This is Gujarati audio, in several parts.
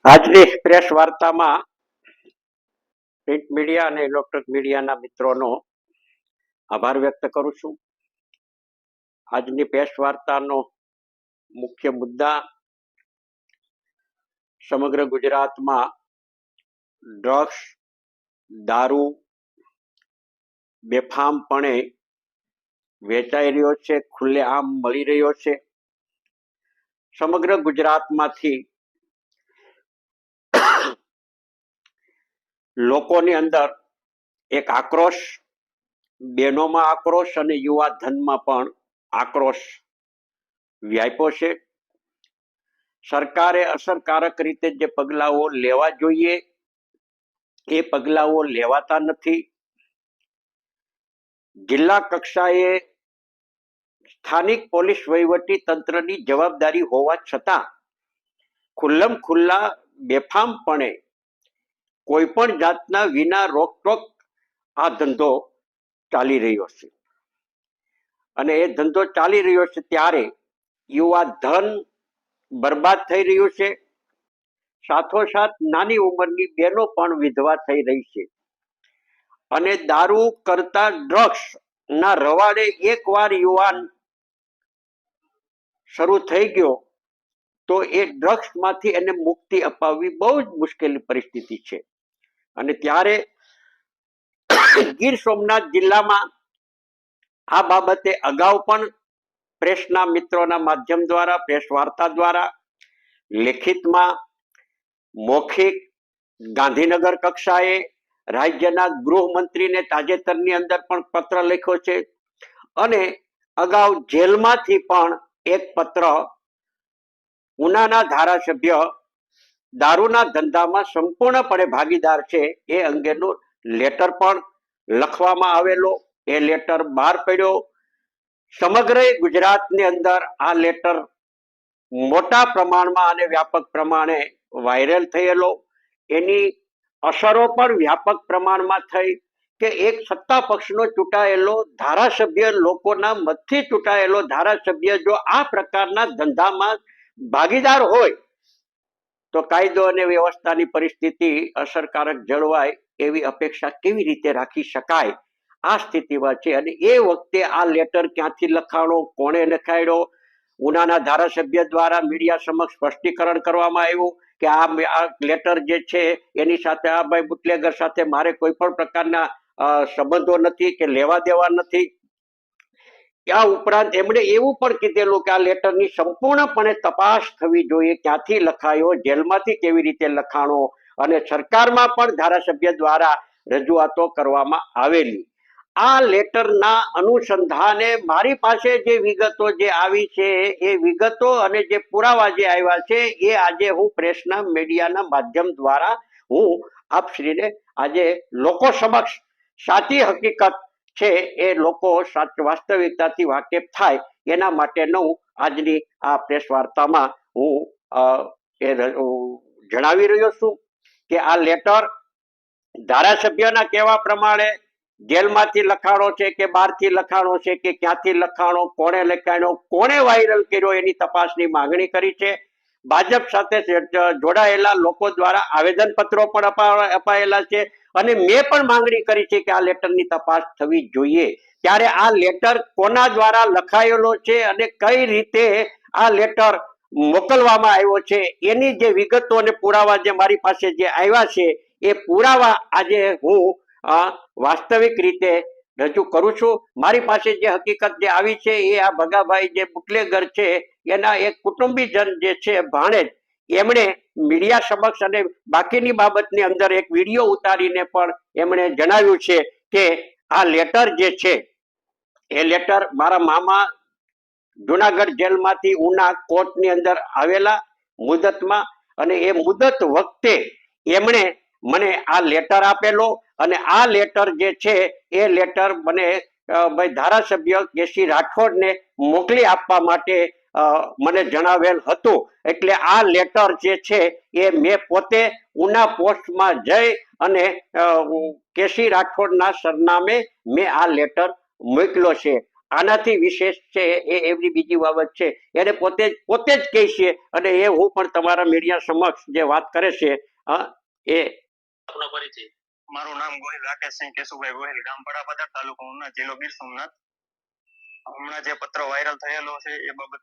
આજની પ્રેસ વાર્તામાં પ્રિન્ટ મીડિયા અને ઇલેક્ટ્રોનિક મીડિયાના મિત્રોનો આભાર વ્યક્ત કરું છું. આજની પ્રેસ વાર્તાનો મુખ્ય મુદ્દા સમગ્ર ગુજરાતમાં ડ્રગ્સ, દારૂ બેફામપણે વેચાઈ રહ્યો છે, ખુલ્લેઆમ મળી રહ્યો છે. સમગ્ર ગુજરાતમાંથી લોકોની અંદર એક આક્રોશ, બહેનોમાં આક્રોશ અને યુવા ધનમાં પણ આક્રોશ વ્યાપ્યો છે. સરકારે અસરકારક રીતે જે પગલાઓ લેવા જોઈએ એ પગલાઓ લેવાતા નથી. જિલ્લા કક્ષાએ સ્થાનિક પોલીસ વહીવટી તંત્રની જવાબદારી હોવા છતાં ખુલ્લમ ખુલ્લા બેફામપણે કોઈ પણ જાતના વિના રોકટોક આ ધંધો ચાલી રહ્યો છે. અને એ ધંધો ચાલી રહ્યો છે ત્યારે યુવા ધન બરબાદ થઈ રહ્યું છે. સાથોસાથ નાની ઉંમરની બહેનો પણ વિધવા થઈ રહી છે. અને દારૂ કરતા ડ્રગ્સ ના રવાડે એકવાર યુવાન શરૂ થઈ ગયો તો એ ડ્રગ્સ માંથી એને મુક્તિ અપાવવી બહુ જ મુશ્કેલી પરિસ્થિતિ છે. અને ત્યારે ગીર સોમનાથ જિલ્લામાં આ બાબતે અગાઉ પણ પ્રેસના મિત્રોના માધ્યમ દ્વારા, પ્રેસ વાર્તા દ્વારા, લેખિતમાં, મૌખિક, ગાંધીનગર કક્ષાએ રાજ્યના ગૃહમંત્રીને તાજેતરની અંદર પણ પત્ર લખ્યો છે. અને અગાઉ જેલમાંથી પણ એક પત્ર ઉનાના ધારાસભ્ય દારૂના ધંધામાં સંપૂર્ણપણે ભાગીદાર છે એ અંગેનું લેટર પણ લખવામાં આવેલો. એ લેટર બહાર પડ્યો. સમગ્ર ગુજરાતની અંદર આ લેટર મોટા પ્રમાણમાં અને વ્યાપક પ્રમાણે વાયરલ થયેલો. એની અસરો પણ વ્યાપક પ્રમાણમાં થઈ કે એક સત્તા પક્ષનો ચૂંટાયેલો ધારાસભ્ય, લોકોના મતથી ચૂંટાયેલો ધારાસભ્ય જો આ પ્રકારના ધંધામાં ભાગીદાર હોય તો કાયદો અને વ્યવસ્થાની પરિસ્થિતિ અસરકારક જળવાય એવી અપેક્ષા કેવી રીતે રાખી શકાય આ સ્થિતિમાં છે. અને એ વખતે આ લેટર ક્યાંથી લખાણો, કોણે લખાડ્યો, ઉનાના ધારાસભ્ય દ્વારા મીડિયા સમક્ષ સ્પષ્ટીકરણ કરવામાં આવ્યું કે આ લેટર જે છે એની સાથે આ ભાઈ બુટલેગર સાથે મારે કોઈ પણ પ્રકારના સંબંધો નથી કે લેવા દેવા નથી. આ ઉપરાંત એમણે એવું પણ કીધેલું કે આ લેટરની સંપૂર્ણપણે તપાસ થવી જોઈએ, ક્યાંથી લખાયો, જેલમાંથી કેવી રીતે લખાણો, અને સરકારમાં પણ ધારાસભ્ય દ્વારા રજૂઆતો કરવામાં આવેલી. આ લેટરના અનુસંધાને મારી પાસે જે વિગતો જે આવી છે એ વિગતો અને જે પુરાવા જે આવ્યા છે એ આજે હું પ્રેસના મીડિયાના માધ્યમ દ્વારા હું આપશ્રીને આજે લોકો સમક્ષ સાચી હકીકત છે એ લોકો વાસ્તવિકતાથી વાકેફ થાય એના માટેનું આજની આ પ્રેસ વાર્તામાં હું જણાવી રહ્યો છું કે આ લેટર ધારાસભ્યના કહેવા પ્રમાણે જેલમાંથી લખાણો છે કે બહારથી લખાણો છે કે ક્યાંથી લખાણો, કોણે લખાણો, કોણે વાયરલ કર્યો એની તપાસની માંગણી કરી છે. ભાજપ સાથે જોડાયેલા લોકો દ્વારા આવેદનપત્રો પણ અપાયેલા છે અને મેં પણ માંગણી કરી છે કે આ લેટરની તપાસ થવી જોઈએ. ત્યારે આ લેટર કોના દ્વારા લખાયેલો છે અને કઈ રીતે આ લેટર મોકલવામાં આવ્યો છે એની જે વિગતો અને પુરાવા જે મારી પાસે જે આવ્યા છે એ પુરાવા આજે હું વાસ્તવિક રીતે રજૂ કરું છું. મારી પાસે જે હકીકત જે આવી છે એ આ ભગાભાઈ જે બુટલેગર છે એના એક કુટુંબીજન જે છે ભાણેજ, એમણે મીડિયા સમક્ષ અને બાકીની બાબતની અંદર એક વિડીયો ઉતારીને પણ એમણે જણાવ્યું છે કે આ લેટર જે છે એ લેટર મારા મામા જુનાગઢ જેલમાંથી ઉના કોર્ટની અંદર આવેલા મુદતમાં, અને એ મુદત વખતે એમણે મને આ લેટર આપેલો. અને આ લેટર જે છે એ લેટર મને ભાઈ ધારાસભ્ય કેસી રાઠોડને મોકલી આપવા માટે મને જણાવેલ હતું. એટલે આ લેટર જે છે એ મેં પોતે ઉના પોસ્ટમાં જઈ અને કેસી રાઠોડના સરનામે મેં આ લેટર મોકલ્યો છે. આનાથી વિશેષ છે એ એમની બીજી બાબત છે, એને પોતે જ કહે છે અને એ હું પણ તમારા મીડિયા સમક્ષ જે વાત કરે છે એ આપનો પરિચય. મારું નામ ગોહિલ રાકેશસિંહ કેશુભાઈ ગોહિલ, ગામ બડાપદર, તાલુકો ઉના, જિલ્લો ગીર સોમનાથ. હમણાં જે પત્ર વાયરલ થયેલો છે એ બાબત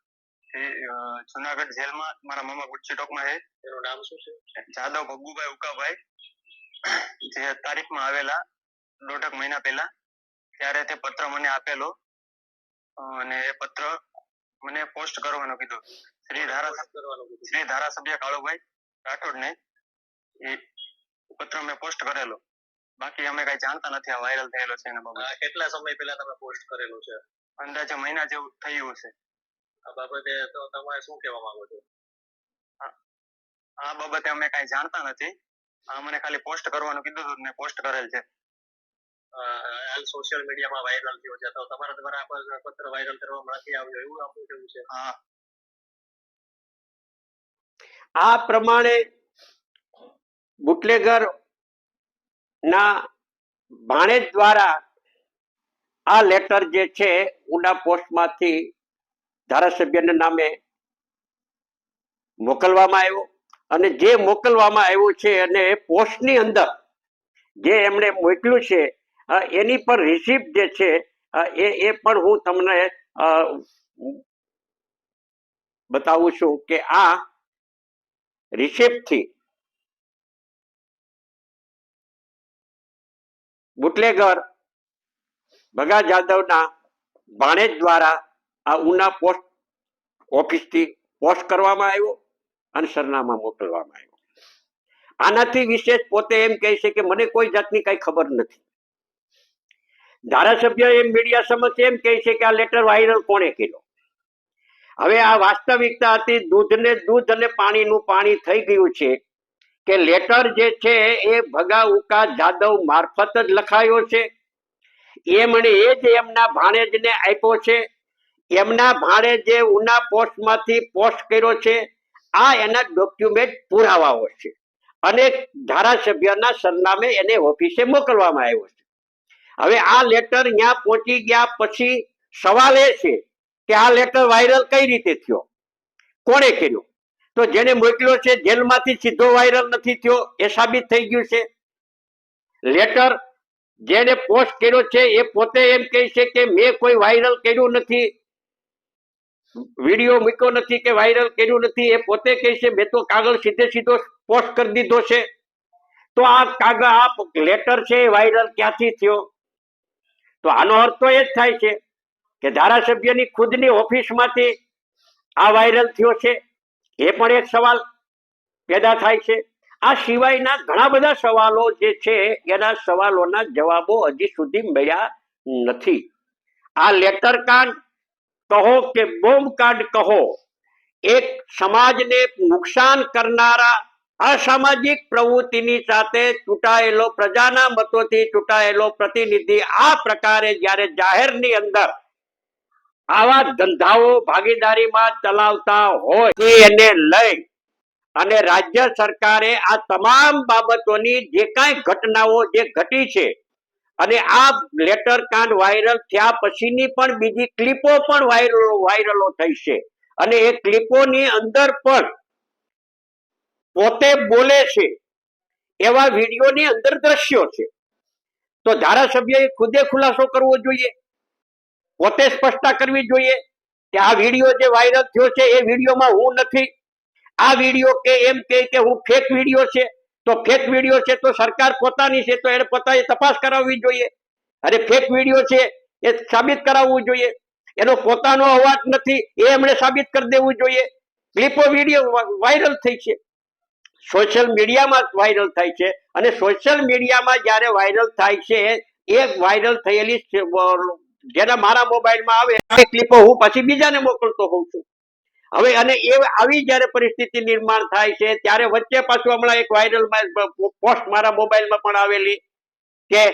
જુનાગઢ જેલમાં મારા મામા ગુજસી ટોકમાં છે. એનું નામ શું છે? જાદવ ભગુભાઈ ઉકાભાઈ, જે તારીખમાં આવેલા 1.5 મહિના પહેલા, ત્યારે તે પત્ર મને આપેલો અને એ પત્ર મને પોસ્ટ કરવાનું કીધું શ્રી ધારાસભ્ય કાળુભાઈ રાઠોડને. એ પત્ર મેં પોસ્ટ કરેલો. બાકી અમે કઈ જાણતા નથી આ વાયરલ થયેલો છે એના બાબતે. કેટલા સમય પહેલા તમે પોસ્ટ કરેલું છે? અંદાજે મહિના જેવું થયું છે. આ બાબતે તો તમે શું કહેવા માંગો છો? આ બાબતે અમે કઈ જાણતા નથી. મને ખાલી પોસ્ટ કરવાનું કીધું હતું ને પોસ્ટ કરેલ છે. હાલ સોશિયલ મીડિયામાં વાયરલ થયો છે, તો તમારા દ્વારા આ પત્ર વાયરલ કરવામાં નથી આવ્યો એવું આપણું કેવું છે? હા, આ પ્રમાણે બુટલેગર ના ભાણેજ દ્વારા આ લેટર જે છે ઉના પોસ્ટમાંથી ધારાસભ્યના નામે મોકલવામાં આવ્યો અને જે મોકલવામાં આવ્યું છે અને પોસ્ટની અંદર જે એમણે મોકલ્યું છે એની પર રિસિપ્ટ જે છે એ પણ હું તમને બતાવું છું કે આ રિસિપ્ટથી બુટલેગર ભગા જાદવના ભાણેજ દ્વારા આ ઉના પોસ્ટ ઓફિસથી પોસ્ટ કરવામાં આવ્યો અને સરનામા મોકલવામાં આવ્યો. આનાથી વિશેષ પોતે એમ કહે છે કે મને કોઈ જાતની કઈ ખબર નથી. ધારાસભ્ય એમ મીડિયા સમક્ષ એમ કહે છે કે આ લેટર વાયરલ કોણે કર્યો. હવે આ વાસ્તવિકતા હતી દૂધને દૂધ અને પાણીનું પાણી થઈ ગયું છે કે લેટર જે છે એ ભગા ઉકા જાદવ મારફત જ લખાયો છે. એમણે એ જ એમના ભાણેજને આપ્યો છે. એમના ભાણેજે ઉના પોસ્ટમાંથી પોસ્ટ કર્યો છે. આ એના ડોક્યુમેન્ટ પુરાવાઓ છે અને ધારાસભ્યના સરનામે એને ઓફિસે મોકલવામાં આવ્યો છે. હવે આ લેટર ત્યાં પહોંચી ગયા પછી સવાલ એ છે કે આ લેટર વાયરલ કઈ રીતે થયો, કોણે કર્યો? તો જેને મોકલ્યો છે જેલમાંથી સીધો વાયરલ નથી થયો, એ સાબિત થઈ ગયું છે. લેટર જેને પોસ્ટ કર્યો છે એ પોતે એમ કહે છે કે મેં કોઈ વાયરલ કર્યું નથી, વિડીયો મૂક્યો નથી કે વાયરલ કર્યું નથી. એ પોતે કહે છે મેં તો કાગળ સીધો પોસ્ટ કરી દીધો છે. તો આ કાગળ આ લેટર છે એ વાયરલ ક્યાંથી થયો? તો આનો અર્થ તો એ જ થાય છે કે ધારાસભ્યની ખુદની ઓફિસમાંથી આ વાયરલ થયો છે. એ પણ એક સવાલ પેદા થાય છે. આ સિવાયના ઘણા બધા સવાલો જે છે એના સવાલોના જવાબો હજી સુધી મળ્યા નથી. આ લેટર કાંડ કહો કે બોમ્બ કાંડ કહો, એક સમાજને નુકસાન કરનારા અસામાજિક પ્રવૃત્તિની સાથે ચૂંટાયેલો પ્રજાના મતોથી ચૂંટાયેલો પ્રતિનિધિ આ પ્રકારે જ્યારે જાહેરની અંદર આવા ધંધાઓ ભાગીદારીમાં ચલાવતા હોય એને લઈ અને રાજ્ય સરકારે આ તમામ બાબતોની જે કાંઈ ઘટનાઓ જે ઘટી છે અને આ લેટર કાંડ વાયરલ થયા પછીની પણ બીજી ક્લિપો પણ વાયરલો થઈ છે અને એ ક્લિપોની અંદર પણ પોતે બોલે છે એવા વિડીયોની અંદર દ્રશ્યો છે. તો ધારાસભ્યએ ખુદે ખુલાસો કરવો જોઈએ, પોતે સ્પષ્ટતા કરવી જોઈએ કે આ વિડીયો જે વાયરલ થયો છે એ વિડીયોમાં હું નથી. આ વિડીયો કે એમ કે હું ફેક વિડીયો છે, તો ફેક વિડીયો છે તો સરકાર પોતાની છે તો એને પોતાની તપાસ કરાવવી જોઈએ. અને ફેક વિડીયો છે એ સાબિત કરાવવું જોઈએ. એનો પોતાનો અવાજ નથી એ એમણે સાબિત કરી દેવું જોઈએ. ક્લિપો વિડીયો વાયરલ થઈ છે, સોશિયલ મીડિયામાં વાયરલ થાય છે અને સોશિયલ મીડિયામાં જ્યારે વાયરલ થાય છે એ વાયરલ થયેલી જેના મારા મોબાઈલમાં આવે એ ક્લિપો હું પછી બીજાને મોકલતો હોઉં છું. હવે અને એ આવી જ્યારે પરિસ્થિતિ નિર્માણ થાય છે ત્યારે વચ્ચે પાછું હમણાં એક વાયરલ પોસ્ટ મારા મોબાઈલમાં પણ આવેલી કે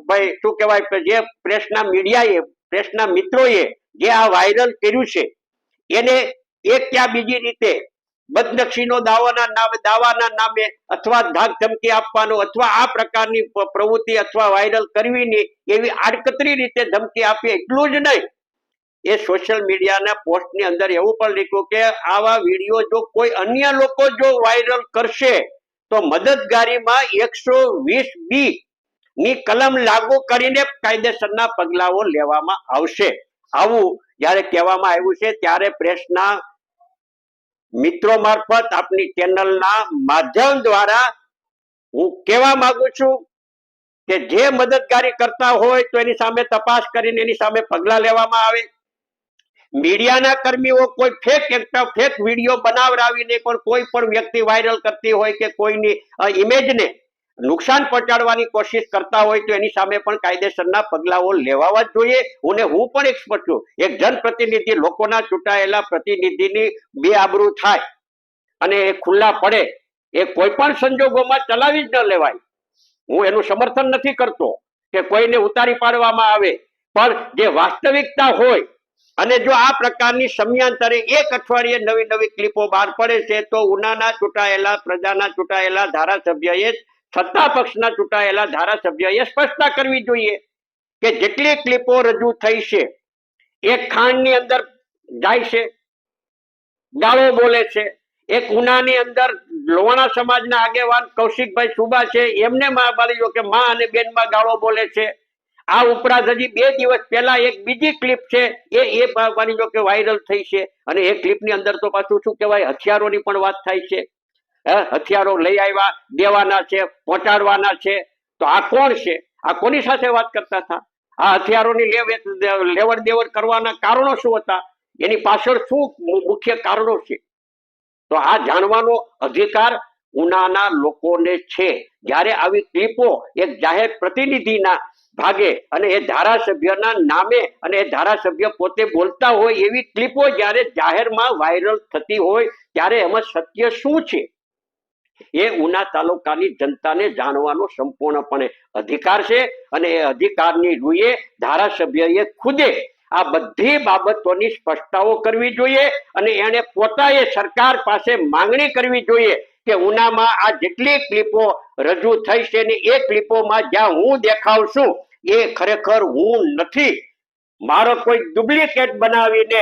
ભાઈ શું કહેવાય જે પ્રેસના મીડિયાએ પ્રેસના મિત્રોએ જે આ વાયરલ કર્યું છે એને એક ક્યાં બીજી રીતે બદનક્ષીનો દાવાના નામે અથવા ધાક ધમકી આપવાનો અથવા આ પ્રકારની પ્રવૃત્તિ અથવા વાયરલ કરવીની એવી આડકતરી રીતે ધમકી આપી. એટલું જ નહીં એ સોશિયલ મીડિયાના પોસ્ટની અંદર એવું પણ લખ્યું કે આવા વિડીયો જો કોઈ અન્ય લોકો જો વાયરલ કરશે તો મદદગારીમાં 120B ની કલમ લાગુ કરીને કાયદેસરના પગલાઓ લેવામાં આવશે. આવું જ્યારે કહેવામાં આવ્યું છે ત્યારે પ્રેસના મિત્રો મારફત આપની ચેનલના માધ્યમ દ્વારા હું કહેવા માંગુ છું કે જે મદદગારી કરતા હોય તો એની સામે તપાસ કરીને એની સામે પગલા લેવામાં આવે. મીડિયાના કર્મીઓ કોઈ ફેક વિડીયો બનાવરાવીને કોઈ પણ વ્યક્તિ વાયરલ કરતી હોય કે કોઈની ઇમેજને નુકસાન પહોંચાડવાની કોશિશ કરતા હોય તો એની સામે પણ કાયદેસરના પગલાઓ લેવા જોઈએ. હું પણ એક્સપર્ટ છું. એક જનપ્રતિનિધિ, લોકોના ચૂંટાયેલા પ્રતિનિધિની બેઆબરૂ થાય અને એ ખુલ્લા પડે એ કોઈ પણ સંજોગોમાં ચલાવી જ ન લેવાય. હું એનું સમર્થન નથી કરતો કે કોઈને ઉતારી પાડવામાં આવે, પણ જે વાસ્તવિકતા હોય અને જો આ પ્રકારની સમયાંતરે એક અઠવાડિયે નવી નવી ક્લિપો બહાર પડે છે તો ઉનાના ચૂંટાયેલા, પ્રજાના ચૂંટાયેલા ધારાસભ્યએ, સત્તા પક્ષના ચૂંટાયેલા ધારાસભ્યએ સ્પષ્ટતા કરવી જોઈએ કે જેટલી ક્લિપો રજૂ થઈ છે, એક ખાંડની અંદર જાય છે, ગાળો બોલે છે, એક ઉનાની અંદર લોહાણા સમાજના આગેવાન કૌશિકભાઈ સુબા છે, એમને કે માં અને બેનમાં ગાળો બોલે છે. આ ઉપરાંત હજી 2 દિવસ પહેલા એક બીજી ક્લિપ છે એ માની લો કે વાયરલ થઈ છે અને એ ક્લિપની અંદર તો પાછું શું કહેવાય, હથિયારોની પણ વાત થાય છે. હથિયારો લઈ આવ્યા, દેવાના છે, પહોંચાડવાના છે. તો આ કોણ છે? આ કોની સાથે વાત કરતા હતા? આ હથિયારોની લેવડ દેવડ કરવાના કારણો શું હતા? એની પાછળ શું મુખ્ય કારણો છે? તો આ જાણવાનો અધિકાર ઉનાના લોકોને છે. જ્યારે આવી ક્લિપો એક જાહેર પ્રતિનિધિના ભાગે અને એ ધારાસભ્યના નામે અને એ ધારાસભ્ય પોતે બોલતા હોય એવી ક્લિપો જ્યારે જાહેરમાં વાયરલ થતી હોય ત્યારે એમાં સત્ય શું છે એ ઉના તાલુકાની જનતાને જાણવાનો સંપૂર્ણપણે અધિકાર છે. અને એ અધિકારની રૂએ ધારાસભ્યએ ખુદે આ બધી બાબતોની સ્પષ્ટતાઓ કરવી જોઈએ અને એને પોતાએ સરકાર પાસે માંગણી કરવી જોઈએ કે ઉનામાં આ જેટલી ક્લિપો રજૂ થઈ છે ને એ ક્લિપોમાં જ્યાં હું દેખાવ છું એ ખરેખર હું નથી, મારો કોઈ ડુપ્લિકેટ બનાવીને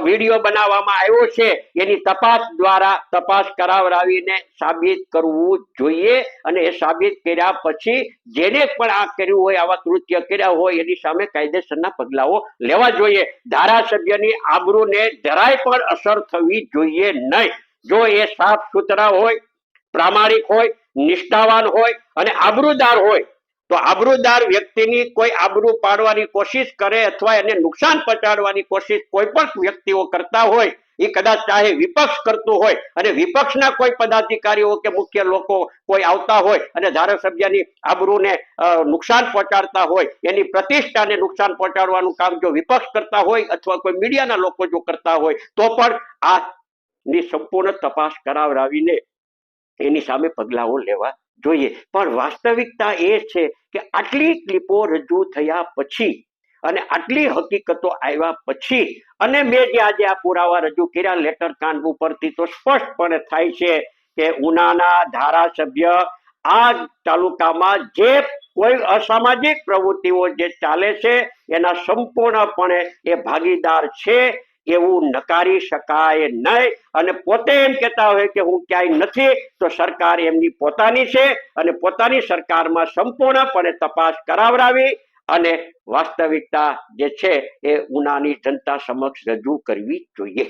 વિડીયો બનાવવામાં આવ્યો છે, એની તપાસ દ્વારા તપાસ કરાવરાવીને સાબિત કરવું જોઈએ. અને એ સાબિત કર્યા પછી જેને પણ આ કર્યું હોય, આવા કૃત્ય કર્યા હોય એની સામે કાયદેસરના પગલાઓ લેવા જોઈએ. ધારાસભ્યની આબરૂને જરાય પણ અસર થવી જોઈએ નહીં. જો એ સાફ સુથરા હોય, પ્રામાણિક હોય, નિષ્ઠાવાન હોય અને આબરૂદાર હોય તો આબરૂદાર વ્યક્તિની કોઈ આબરૂ પાડવાની કોશિશ કરે અથવા એને નુકસાન પહોંચાડવાની કોશિશ કોઈ પણ વ્યક્તિઓ કરતા હોય, એ કદાચ ચાહે વિપક્ષ કરતું હોય અને વિપક્ષના કોઈ પદાધિકારીઓ કે મુખ્ય લોકો કોઈ આવતા હોય અને ધારાસભ્યની આબરૂને નુકસાન પહોંચાડતા હોય, એની પ્રતિષ્ઠાને નુકસાન પહોંચાડવાનું કામ જો વિપક્ષ કરતા હોય અથવા કોઈ મીડિયાના લોકો જો કરતા હોય તો પણ આની સંપૂર્ણ તપાસ કરાવરાવીને એની સામે પગલાઓ લેવા જોઈએ. પણ વાસ્તવિકતા એ છે કે આટલી ક્લિપો રજૂ થયા પછી અને આટલી હકીકતો આવ્યા પછી અને મેં જે આજે આ પુરાવા રજૂ કર્યા લેટર કાંડ ઉપરથી તો સ્પષ્ટપણે થાય છે કે ઉનાના ધારાસભ્ય આ તાલુકામાં જે કોઈ અસામાજિક પ્રવૃત્તિઓ જે ચાલે છે એના સંપૂર્ણપણે એ ભાગીદાર છે એવું નકારી શકાય નહીં. અને પોતે એમ કહેતા હોય કે હું ક્યાંય નથી, તો સરકાર એમની પોતાની છે અને પોતાની સરકારમાં સંપૂર્ણપણે તપાસ કરાવરાવી અને વાસ્તવિકતા જે છે એ ઉનાની જનતા સમક્ષ રજૂ કરવી જોઈએ.